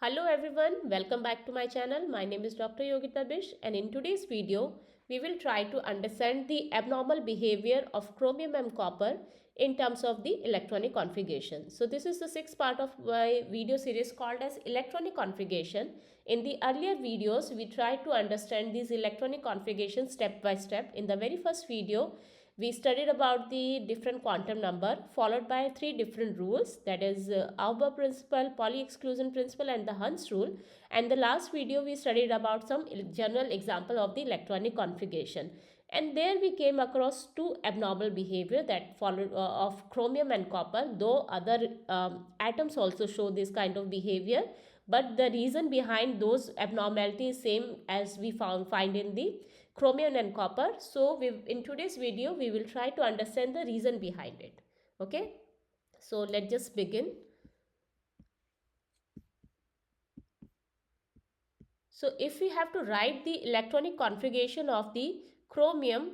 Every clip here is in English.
Hello everyone, welcome back to my channel. My name is Dr. Yogita Bish, and in today's video, we will try to understand the abnormal behavior of chromium and copper in terms of the electronic configuration. So this is the sixth part of my video series called as electronic configuration. In the earlier videos, we tried to understand these electronic configurations step by step. In the very first video, we studied about the different quantum number followed by three different rules, that is Aufbau principle, Pauli exclusion principle and the Hund's rule. And the last video we studied about some general example of the electronic configuration. And there we came across two abnormal behavior that followed of chromium and copper, though other atoms also show this kind of behavior. But the reason behind those abnormalities same as we find in the chromium and copper. So in today's video we will try to understand the reason behind it. Okay, so let's just begin. So if we have to write the electronic configuration of the chromium,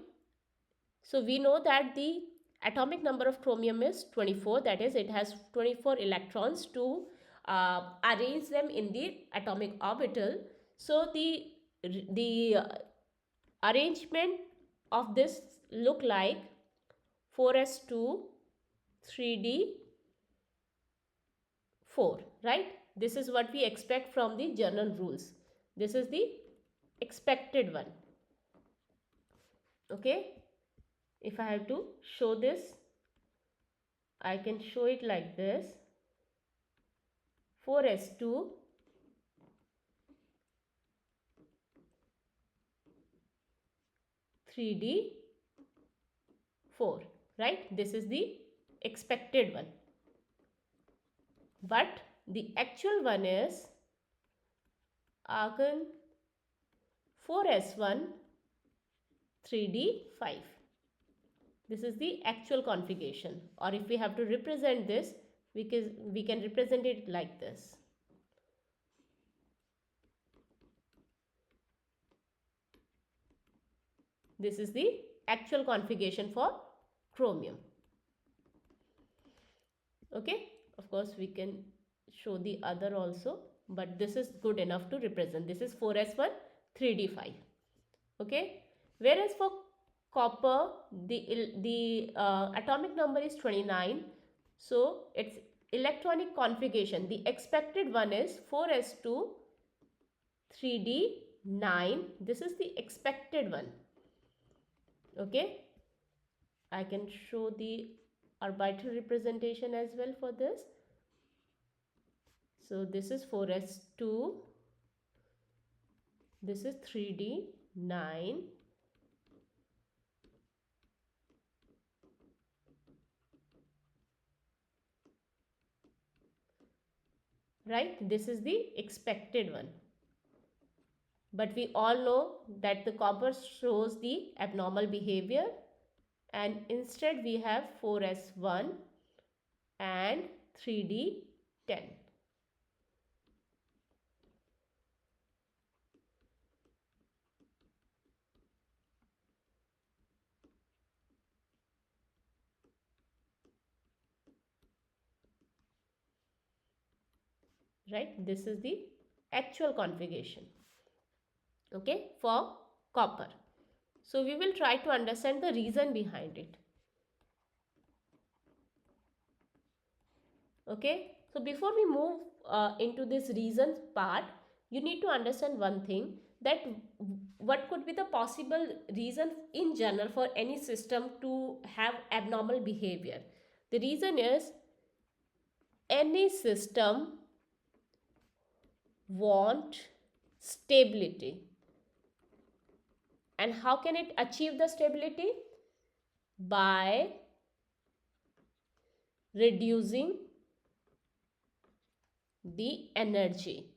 so we know that the atomic number of chromium is 24, that is it has 24 electrons to arrange them in the atomic orbital. So the arrangement of this look like 4s2 3d 4, right? This is what we expect from the general rules. This is the expected one. Okay, if I have to show this, I can show it like this: 4s2 3d 4, right? This is the expected one. But the actual one is argon 4s1 3d5. This is the actual configuration, or if we have to represent this, we can represent it like this. This is the actual configuration for chromium. Okay, of course we can show the other also, but this is good enough to represent. This is 4s1 3d5. Okay, whereas for copper the atomic number is 29, so its electronic configuration, the expected one is 4s2 3d9. This is the expected one. Okay, I can show the orbital representation as well for this. So this is 4s2, this is 3d9, right? This is the expected one. But we all know that the copper shows the abnormal behavior, and instead we have 4s1 and 3d10. Right, this is the actual configuration, okay, for copper. So we will try to understand the reason behind it. Okay, so before we move into this reasons part, you need to understand one thing, that what could be the possible reason in general for any system to have abnormal behavior. The reason is any system want stability. And how can it achieve the stability? By reducing the energy.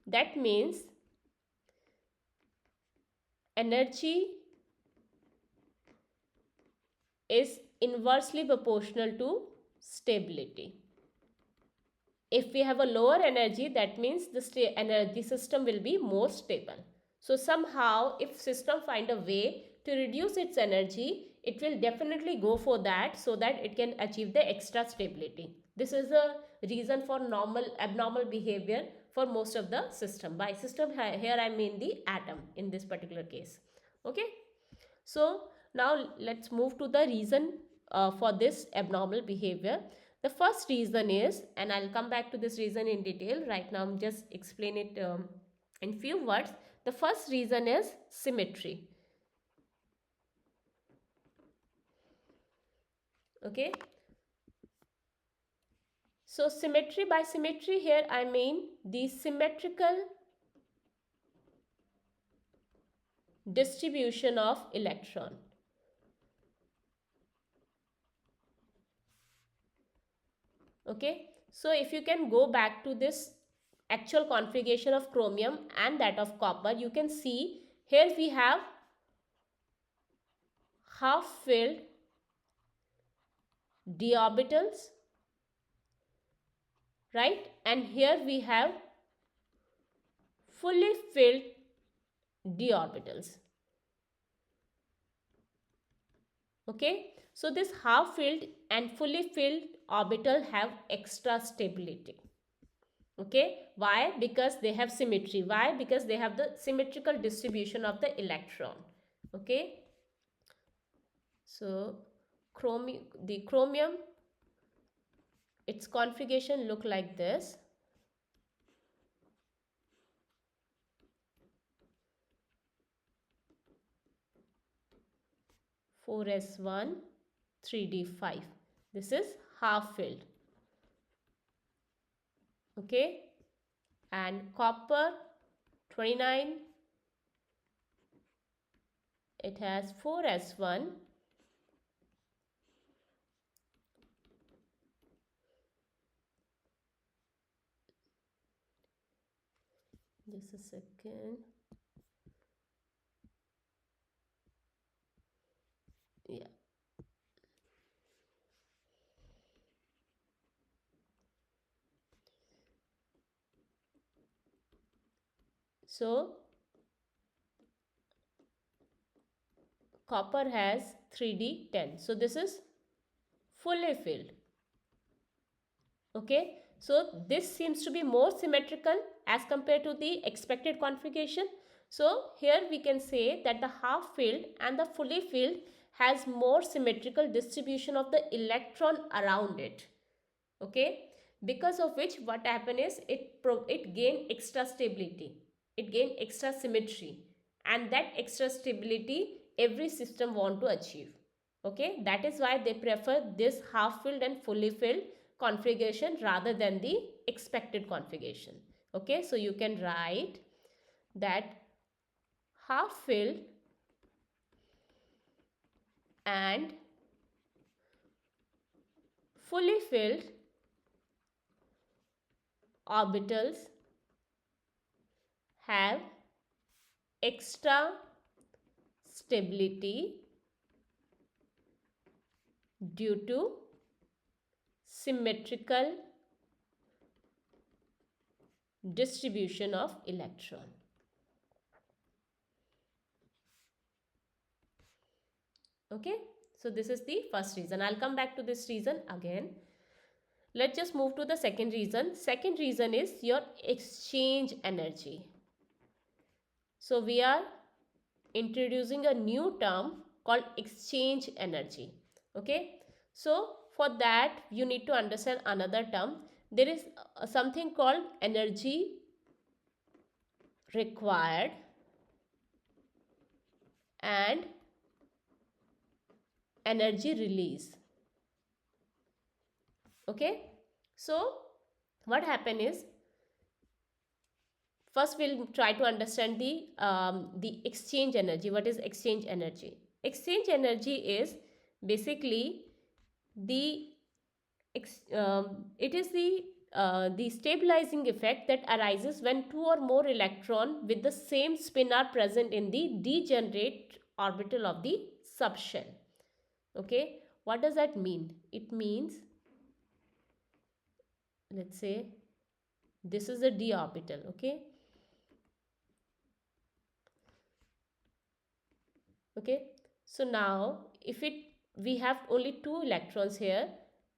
That means energy is inversely proportional to stability. If we have a lower energy, that means the system will be more stable. So somehow if system find a way to reduce its energy, it will definitely go for that so that it can achieve the extra stability. This is the reason for abnormal behavior for most of the system. By system here I mean the atom in this particular case. Okay. So now let's move to the reason for this abnormal behavior. The first reason is, and I'll come back to this reason in detail. Right now I'm just explain it in few words. The first reason is symmetry. Okay. So symmetry, by symmetry here I mean the symmetrical distribution of electron. Okay. So if you can go back to this actual configuration of chromium and that of copper, you can see here we have half filled d orbitals, right? And here we have fully filled d orbitals. Okay, so this half filled and fully filled orbital have extra stability. Okay, why? Because they have symmetry. Why? Because they have the symmetrical distribution of the electron. Okay, so the chromium, its configuration look like this. (4s1) 3d5. This is half filled. Okay, and copper 29, it has 4s1. Just a second. Yeah. So copper has 3d10. So this is fully filled. Okay. So this seems to be more symmetrical as compared to the expected configuration. So here we can say that the half filled and the fully filled has more symmetrical distribution of the electron around it. Okay, because of which what happen is it gain extra stability, it gain extra symmetry, and that extra stability every system want to achieve. Okay, that is why they prefer this half filled and fully filled configuration rather than the expected configuration. Okay, so you can write that half filled and fully filled orbitals have extra stability due to symmetrical distribution of electron. Okay, so this is the first reason. I'll come back to this reason again. Let's just move to the second reason. Second reason is your exchange energy. So we are introducing a new term called exchange energy. Okay, so for that you need to understand another term. There is something called energy required and energy release. Okay, so what happen is, first we'll try to understand the exchange energy. What is exchange energy? Exchange energy is basically it is the stabilizing effect that arises when two or more electron with the same spin are present in the degenerate orbital of the subshell. Okay, what does that mean? It means, let's say this is a d orbital. Okay, so now if we have only 2 electrons here,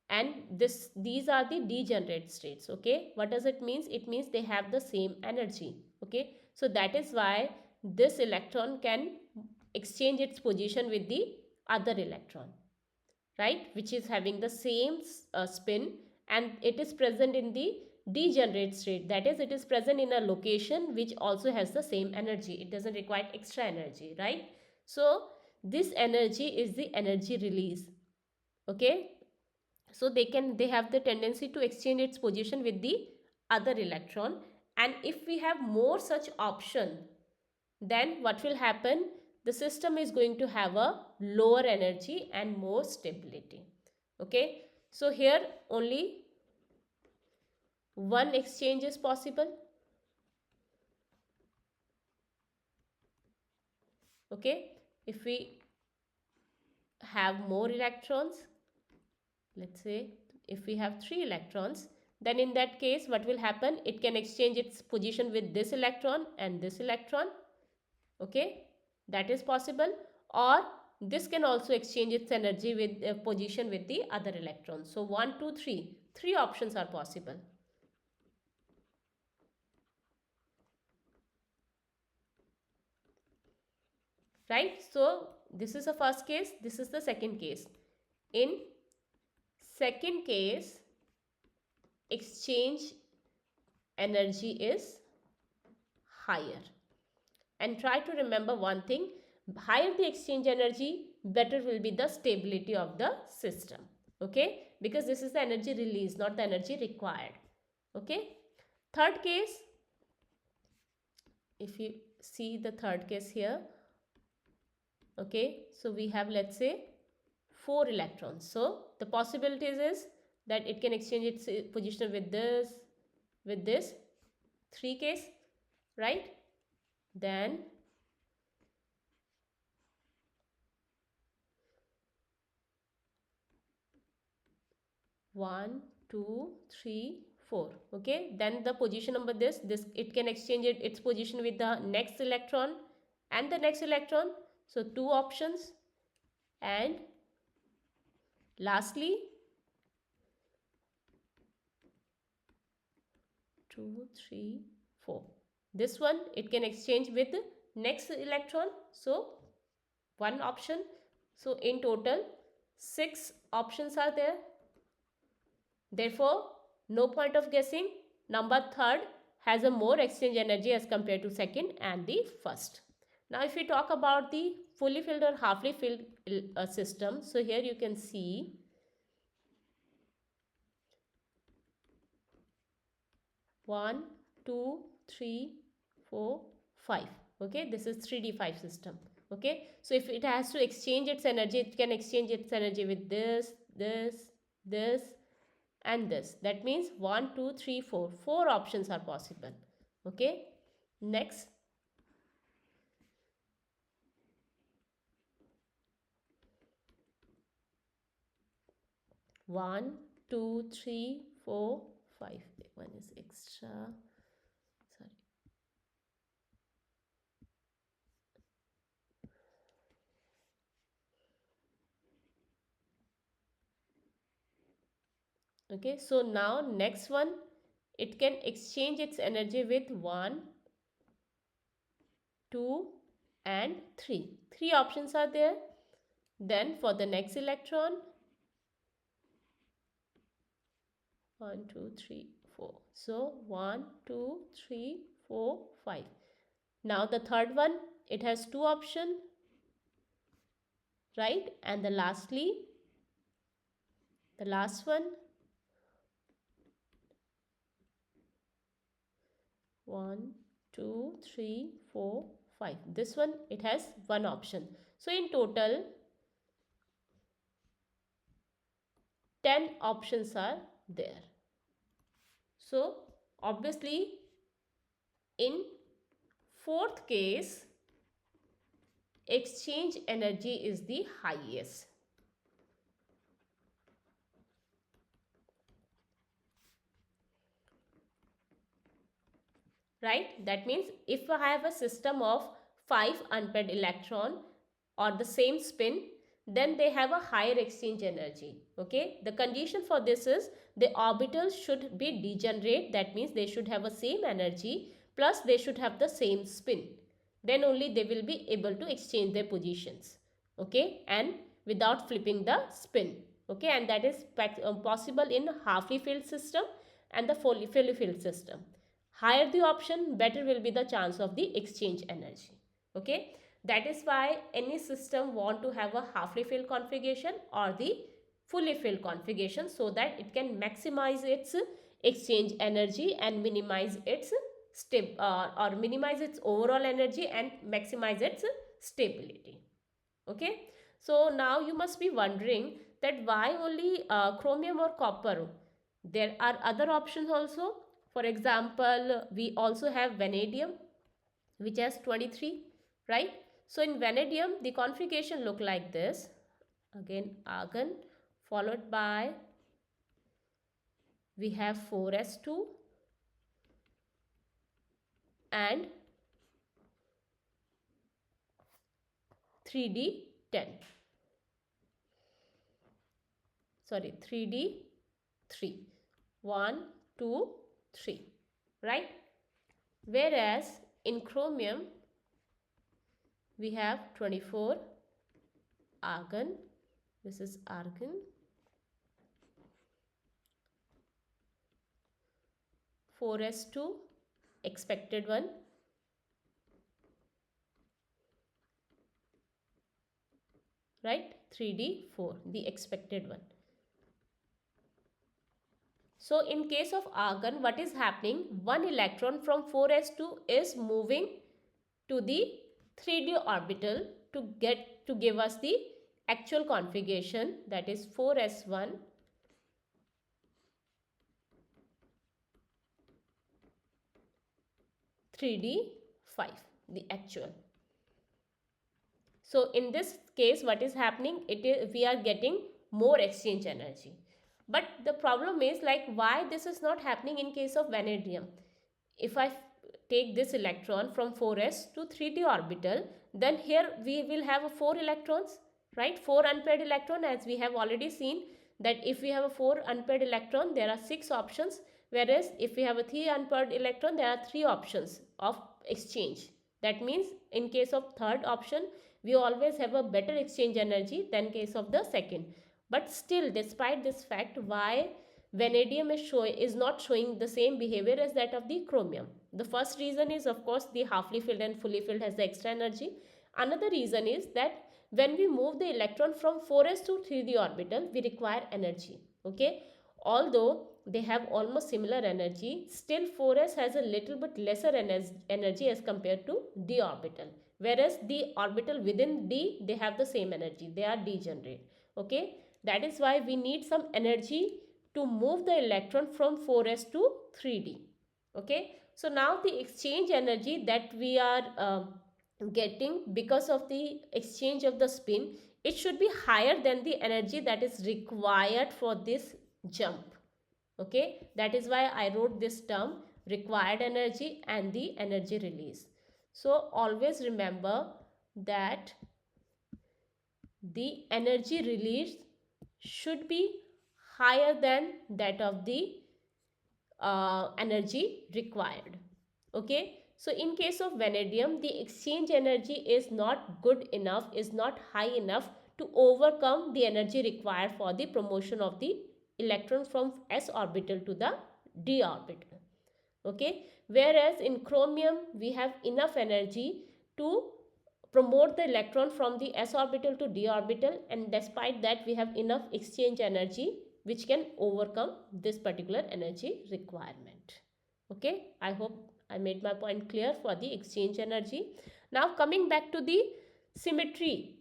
and these are the degenerate states. Okay, what does it means? It means they have the same energy. Okay, so that is why this electron can exchange its position with the other electron, right, which is having the same spin, and it is present in the degenerate state. That is, it is present in a location which also has the same energy. It doesn't require extra energy, right? So this energy is the energy release. Okay, so they have the tendency to exchange its position with the other electron, and if we have more such option, then what will happen? The system is going to have a lower energy and more stability. Okay, so here only one exchange is possible. Okay, if we have more electrons, let's say if we have 3 electrons, then in that case what will happen? It can exchange its position with this electron and this electron. Okay, that is possible. Or this can also exchange its energy with position with the other electrons. So 1 2 3 options are possible, right? So this is the first case, this is the second case. In second case, exchange energy is higher. And try to remember one thing: higher the exchange energy, better will be the stability of the system. Okay, because this is the energy release, not the energy required. Okay, third case, if you see the third case here, okay, so we have, let's say, 4 electrons. So the possibilities is that it can exchange its position with this 3 case, right? Then one, two, three, 4. Okay, then the position number this it can exchange its position with the next electron and the next electron. So 2 options. And lastly 2 3 4, this one it can exchange with the next electron. So 1 option. So in total 6 options are there. Therefore, no point of guessing. Number third has a more exchange energy as compared to second and the first. Now, if we talk about the fully filled or halfly filled system, so here you can see 1, 2, 3, 4, 5. Okay, this is 3D5 system. Okay, so if it has to exchange its energy, it can exchange its energy with this, and this. That means 1 2 3 4, 4 options are possible. Okay, next, one, two, three, 4, 5. One is extra. Sorry. Okay, so now next one, it can exchange its energy with 1, 2, and 3. 3 options are there. Then for the next electron, 1 2 3 4. So 1 2 3 4 5. Now the third one, it has 2 options, right? And the last one, 1 2 3 4 5. This one, it has 1 option. So in total 10 options are there. So obviously in fourth case, exchange energy is the highest. Right? That means if I have a system of 5 unpaired electron or the same spin, then they have a higher exchange energy. Okay, the condition for this is the orbitals should be degenerate, that means they should have a same energy plus they should have the same spin, then only they will be able to exchange their positions. Okay, and without flipping the spin. Okay, and that is possible in halfly filled system and the fully filled system. Higher the option, better will be the chance of the exchange energy. Okay, that is why any system want to have a halfly filled configuration or the fully filled configuration, so that it can maximize its exchange energy and minimize its or minimize its overall energy and maximize its stability. Okay, so now you must be wondering that why only chromium or copper? There are other options also. For example, we also have vanadium, which has 23, right? So in vanadium, the configuration look like this. Again, argon, followed by, we have 4s2 and 3d10. Sorry, 3d3. 1, 2, 3, right? Whereas in chromium, we have 24 argon. This is argon. 4s2, expected one. Right? 3d4, the expected one. So in case of argon, what is happening? One electron from 4s2 is moving to the 3d orbital to give us the actual configuration, that is 4s1 3d5, the actual. So in this case, what is happening? We are getting more exchange energy. But the problem is, like, why this is not happening in case of vanadium? If I take this electron from 4s to 3d orbital, then here we will have 4 electrons, right? 4 unpaired electron, as we have already seen that if we have a 4 unpaired electron, there are 6 options, whereas if we have a 3 unpaired electron, there are 3 options of exchange. That means in case of third option, we always have a better exchange energy than case of the second. But still, despite this fact, why vanadium is not showing the same behavior as that of the chromium? The first reason is, of course, the halfly filled and fully filled has the extra energy. Another reason is that when we move the electron from 4s to 3d orbital, we require energy. Okay, although they have almost similar energy, still 4s has a little bit lesser energy as compared to d orbital, whereas the orbital within d, they have the same energy, they are degenerate. Okay, that is why we need some energy to move the electron from 4s to 3d. Okay, so now the exchange energy that we are getting because of the exchange of the spin, it should be higher than the energy that is required for this jump. Okay, that is why I wrote this term, required energy and the energy release. So always remember that the energy release should be higher than that of the energy required. Okay, so in case of vanadium, the exchange energy is not good enough, is not high enough to overcome the energy required for the promotion of the electron from s orbital to the d orbital. Okay, whereas in chromium, we have enough energy to promote the electron from the s orbital to d orbital, and despite that we have enough exchange energy which can overcome this particular energy requirement. Okay, I hope I made my point clear for the exchange energy. Now coming back to the symmetry,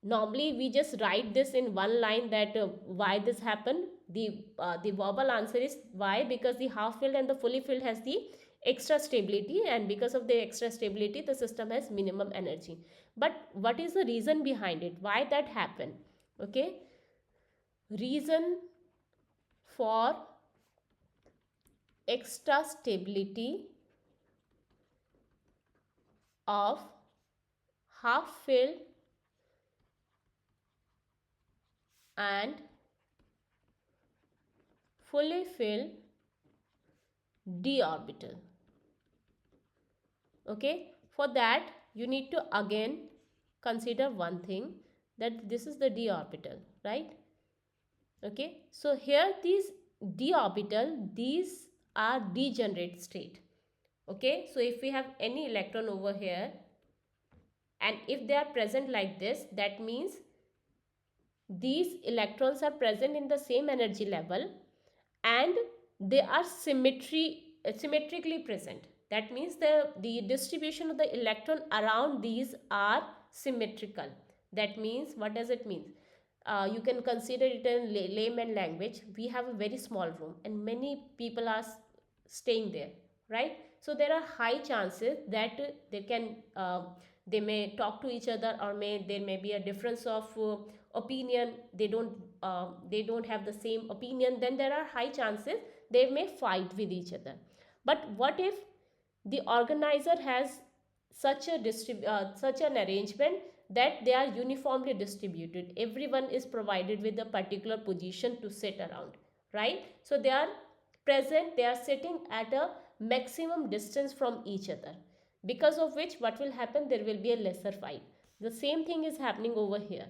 normally we just write this in one line that why this happened. The verbal answer is why, because the half filled and the fully filled has the extra stability, and because of the extra stability the system has minimum energy. But what is the reason behind it, why that happened? Okay, reason for extra stability of half filled and fully filled d orbital. Okay, for that you need to again consider one thing, that this is the d orbital, right? Okay, so here these d orbital, these are degenerate state. Okay, so if we have any electron over here and if they are present like this, that means these electrons are present in the same energy level and they are symmetrically present. That means the distribution of the electron around these are symmetrical. That means, what does it mean? You can consider it in layman language. We have a very small room and many people are staying there, right? So there are high chances that they may talk to each other, or there may be a difference of opinion. They don't have the same opinion. Then there are high chances they may fight with each other. But what if the organizer has such an arrangement that they are uniformly distributed? Everyone is provided with a particular position to sit around, right? So they are present, they are sitting at a maximum distance from each other, because of which what will happen, there will be a lesser fight. The same thing is happening over here.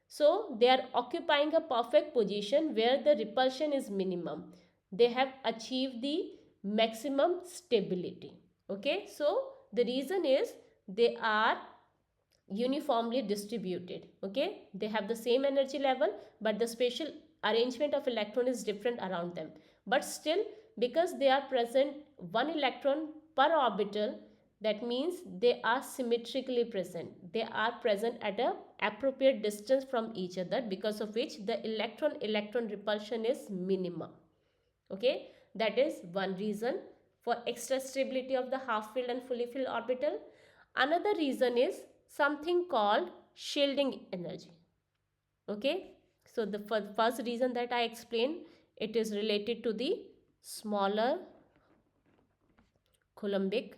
So they are occupying a perfect position where the repulsion is minimum. They have achieved the maximum stability. Okay, so the reason is they are uniformly distributed. Okay, they have the same energy level, but the spatial arrangement of electron is different around them. But still, because they are present one electron per orbital, that means they are symmetrically present. They are present at a appropriate distance from each other, because of which the electron repulsion is minimum. Okay, that is one reason for extra stability of the half filled and fully filled orbital. Another reason is something called shielding energy. Okay, so the first reason that I explained, it is related to the smaller coulombic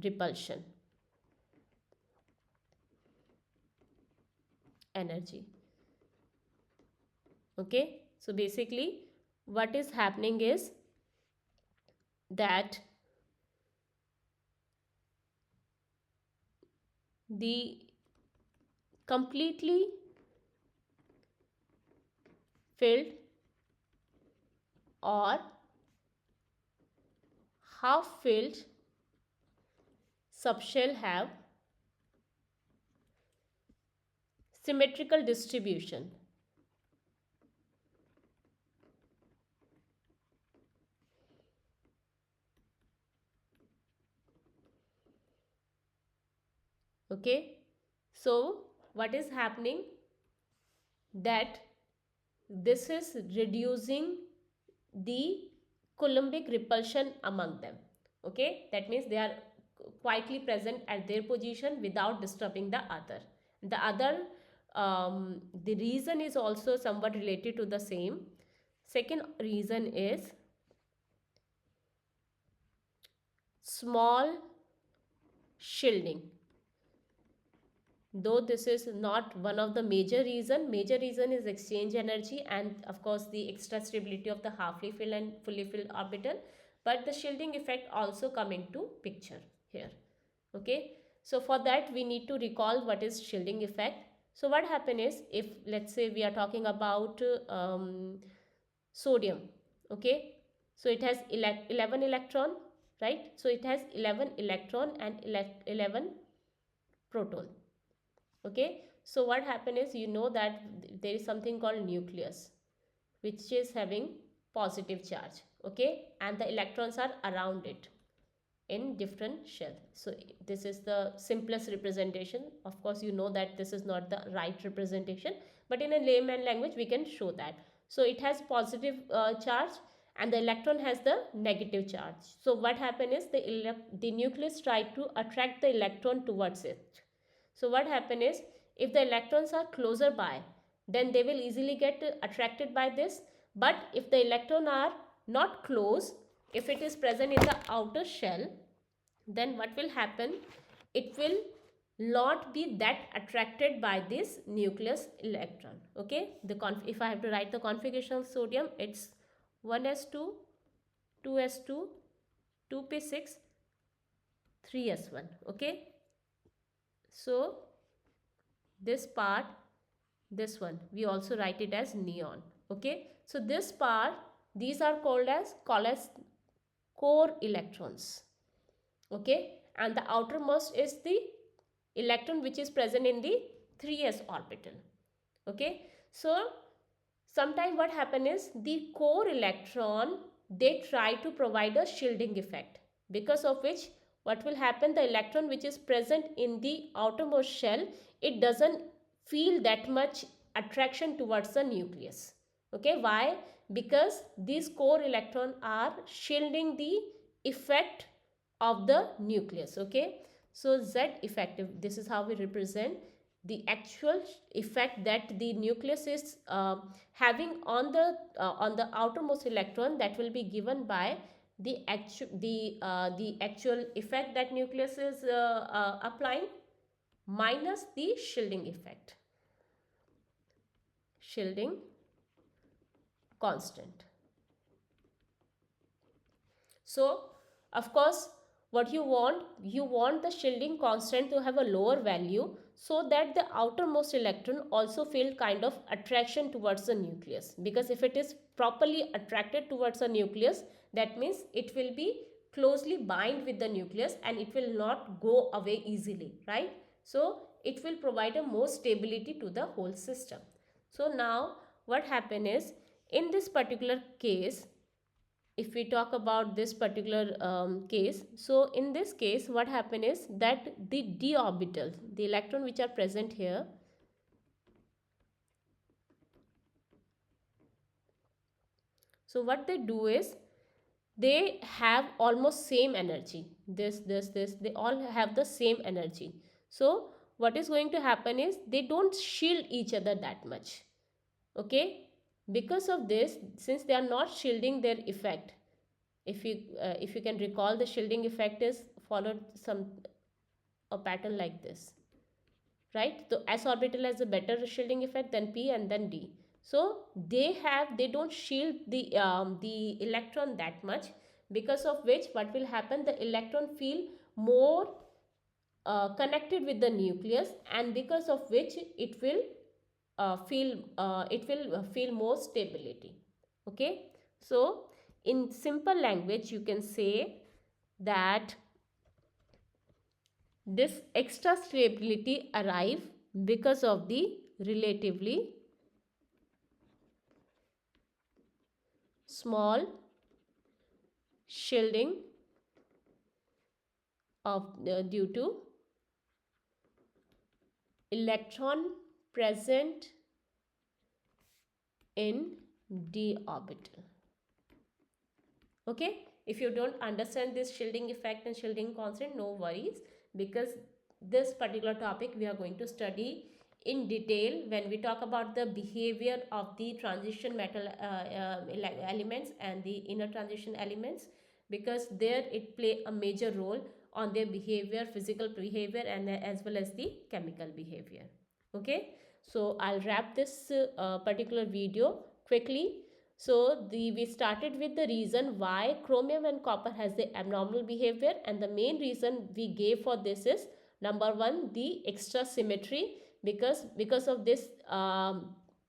repulsion energy. Okay, so basically what is happening is that the completely filled or half filled subshell have symmetrical distribution. Okay, so what is happening, that this is reducing the coulombic repulsion among them. Okay, that means they are quietly present at their position without disturbing the other. The reason is also somewhat related to the same. Second reason is small shielding. Though this is not one of the major reason is exchange energy and of course the extra stability of the halfly filled and fully filled orbital, but the shielding effect also come into picture here. Okay, so for that we need to recall what is shielding effect. So what happen is, if let's say we are talking about sodium. Okay, so it has 11 electron, right? So it has 11 electron and 11 proton. Okay, so what happen is, you know that there is something called nucleus which is having positive charge. Okay, and the electrons are around it in different shell. So this is the simplest representation. Of course you know that this is not the right representation, but in a layman language we can show that. So it has positive charge and the electron has the negative charge. So what happen is, the nucleus try to attract the electron towards it. So what happen is, if the electrons are closer by, then they will easily get attracted by this. But if the electrons are not close, if it is present in the outer shell, then what will happen, it will not be that attracted by this nucleus electron. Okay, if I have to write the configuration of sodium, it's 1s2, 2s2, 2p6, 3s1. Okay, so this part, this one we also write it as neon. Okay, so this part, these are called as core electrons. Okay, and the outermost is the electron which is present in the 3s orbital. Okay, so sometimes what happen is the core electron, they try to provide a shielding effect, because of which what will happen, the electron which is present in the outermost shell, it doesn't feel that much attraction towards the nucleus. Okay, why? Because these core electrons are shielding the effect of the nucleus. Okay, so Z effective, this is how we represent the actual effect that the nucleus is having on the outermost electron, that will be given by the actual effect that nucleus is applying minus the shielding effect, shielding constant. So of course, what you want the shielding constant to have a lower value, so that the outermost electron also feel kind of attraction towards the nucleus, because if it is properly attracted towards the nucleus, that means it will be closely bind with the nucleus and it will not go away easily, right? So it will provide a more stability to the whole system. So now what happen is, in this particular case, if we talk about this particular case, so in this case what happen is that the d orbitals, the electron which are present here, so what they do is they have almost same energy, this, they all have the same energy. So what is going to happen is they don't shield each other that much. Okay, because of this, since they are not shielding their effect, if you can recall, the shielding effect is followed a pattern like this, right? So s orbital has a better shielding effect than p and then d. So they don't shield the electron that much, because of which what will happen, the electron feel more connected with the nucleus, and because of which it will feel more stability. Okay, so in simple language you can say that this extra stability arrive because of the relatively small shielding of due to electron present in d orbital. Okay, if you don't understand this shielding effect and shielding constant, no worries, because this particular topic we are going to study in detail when we talk about the behavior of the transition metal elements and the inner transition elements, because there it play a major role on their behavior, physical behavior, and as well as the chemical behavior. Okay, so I'll wrap this particular video quickly. So we started with the reason why chromium and copper has the abnormal behavior, and the main reason we gave for this is, number one, the extra symmetry, because of this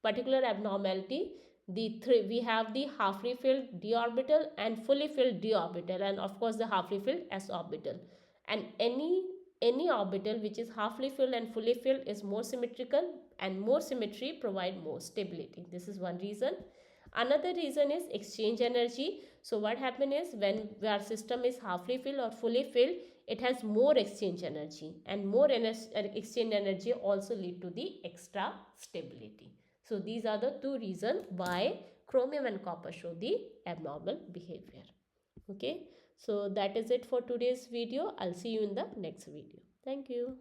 particular abnormality, we have the halfly filled d orbital and fully filled d orbital, and of course the halfly filled s orbital, and any orbital which is halfly filled and fully filled is more symmetrical, and more symmetry provide more stability. This is one reason. Another reason is exchange energy. So what happens is, when our system is halfly filled or fully filled, it has more exchange energy, and more exchange energy also lead to the extra stability. So these are the two reasons why chromium and copper show the abnormal behavior. Okay, so that is it for today's video. I'll see you in the next video. Thank you.